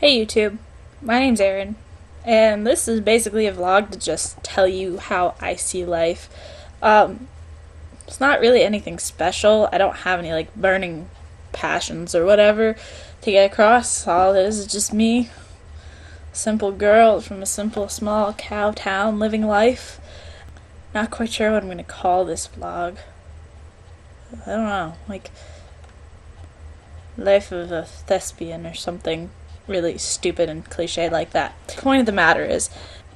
Hey YouTube, my name's Aaron, and this is basically a vlog to just tell you how I see life. It's not really anything special. I don't have any burning passions or whatever to get across. All it is just me, simple girl from a simple small cow town living life. Not quite sure what I'm gonna call this vlog. I don't know, life of a thespian or something really stupid and cliche like that. The point of the matter is,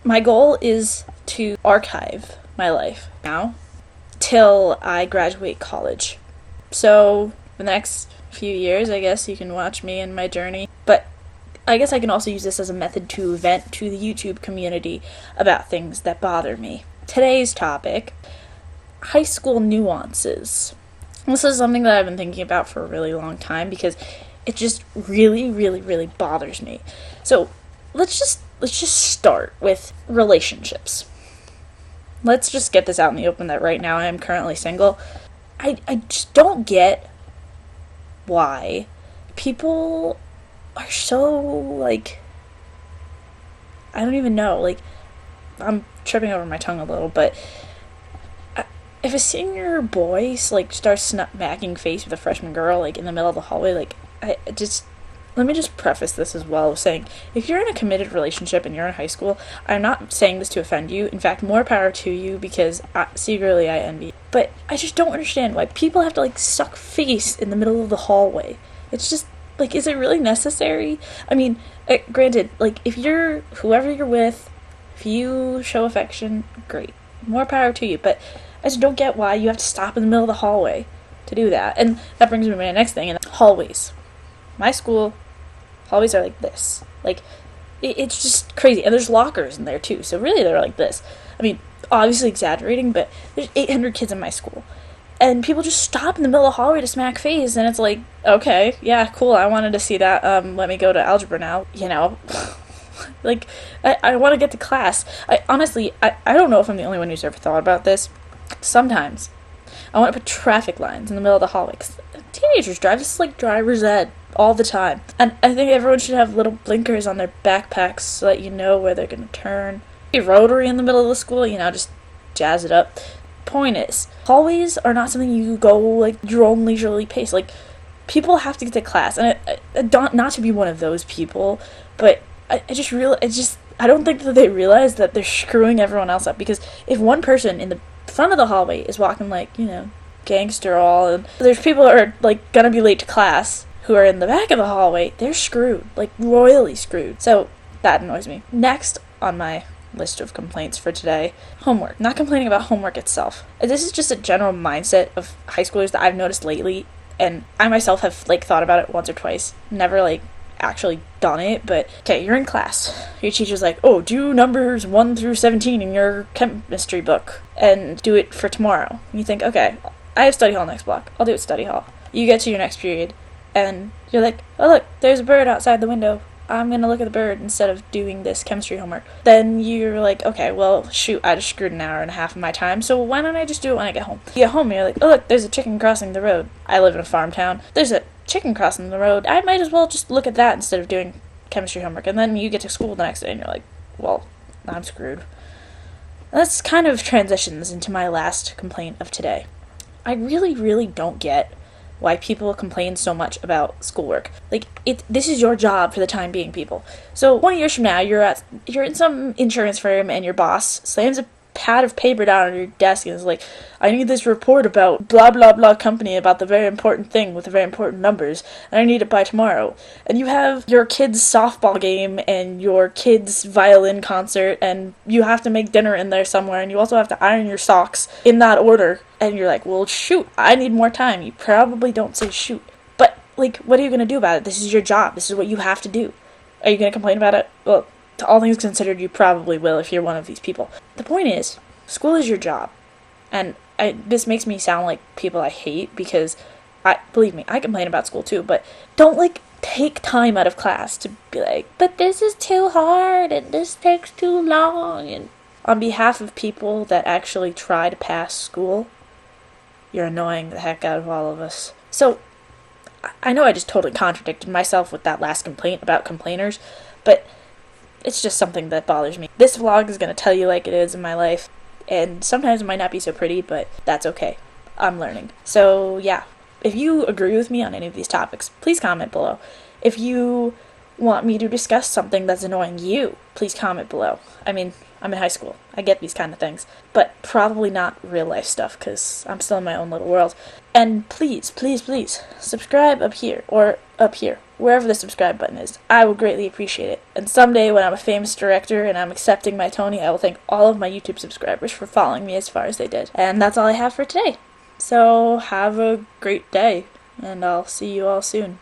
my goal is to archive my life now till I graduate college. So, the next few years, I guess you can watch me and my journey. But I guess I can also use this as a method to vent to the YouTube community about things that bother me. Today's topic, high school nuances. This is something that I've been thinking about for a really long time because it just really bothers me. So let's just start with relationships. Let's just get this out in the open that right now I am currently single. I just don't get why people are so I don't even know, I'm tripping over my tongue a little, but if a senior boy starts smacking face with a freshman girl in the middle of the hallway, let me just preface this as well, saying if you're in a committed relationship and you're in high school, I'm not saying this to offend you. In fact, more power to you, because secretly I envy you. But I just don't understand why people have to suck face in the middle of the hallway. It's just is it really necessary? I mean, granted, if you're whoever you're with, if you show affection, great, more power to you. But I just don't get why you have to stop in the middle of the hallway to do that. And that brings me to my next thing, and hallways. My school, hallways are like this. It's just crazy. And there's lockers in there too, so really they're like this. I mean, obviously exaggerating, but there's 800 kids in my school. And people just stop in the middle of the hallway to smack face, and it's okay, yeah, cool, I wanted to see that, let me go to algebra now, I want to get to class. I don't know if I'm the only one who's ever thought about this. Sometimes I want to put traffic lines in the middle of the hallway, because teenagers drive. This is driver's ed all the time. And I think everyone should have little blinkers on their backpacks so that you know where they're going to turn. A rotary in the middle of the school, just jazz it up. Point is, hallways are not something you go your own leisurely pace. People have to get to class, and I don't, not to be one of those people, but I don't think that they realize that they're screwing everyone else up, because if one person in the front of the hallway is walking gangster all, and there's people who are gonna be late to class who are in the back of the hallway, they're screwed, royally screwed. So that annoys me. Next on my list of complaints for today, homework. Not complaining about homework itself. This is just a general mindset of high schoolers that I've noticed lately, and I myself have thought about it once or twice. Never actually done it, but okay, you're in class. Your teacher's oh, do numbers 1 through 17 in your chemistry book and do it for tomorrow. And you think, okay, I have study hall next block, I'll do it study hall. You get to your next period and you're oh look, there's a bird outside the window, I'm gonna look at the bird instead of doing this chemistry homework. Then you're okay, well shoot, I just screwed an hour and a half of my time, so why don't I just do it when I get home? You get home and you're oh look, there's a chicken crossing the road. I live in a farm town. There's a chicken crossing the road. I might as well just look at that instead of doing chemistry homework. And then you get to school the next day and you're well, I'm screwed. This kind of transitions into my last complaint of today. I really don't get why people complain so much about schoolwork. This is your job for the time being, people. So 20 years from now, you're in some insurance firm and your boss slams a pad of paper down on your desk and is I need this report about blah blah blah company about the very important thing with the very important numbers, and I need it by tomorrow. And you have your kid's softball game and your kid's violin concert, and you have to make dinner in there somewhere, and you also have to iron your socks in that order, and you're well shoot, I need more time. You probably don't say shoot, but what are you going to do about it? This is your job. This is what you have to do. Are you going to complain about it? Well, to all things considered, you probably will if you're one of these people. The point is, school is your job. And this makes me sound like people I hate, because believe me, I complain about school too, but don't take time out of class to be but this is too hard and this takes too long. And on behalf of people that actually try to pass school, you're annoying the heck out of all of us. So I know I just totally contradicted myself with that last complaint about complainers, but it's just something that bothers me. This vlog is going to tell you like it is in my life, and sometimes it might not be so pretty, but that's okay. I'm learning. So yeah, if you agree with me on any of these topics, please comment below. If you want me to discuss something that's annoying you, please comment below. I mean, I'm in high school. I get these kind of things, but probably not real life stuff because I'm still in my own little world. And please, please, please, subscribe up here or up here, wherever the subscribe button is. I would greatly appreciate it. And someday when I'm a famous director and I'm accepting my Tony, I will thank all of my YouTube subscribers for following me as far as they did. And that's all I have for today. So have a great day, and I'll see you all soon.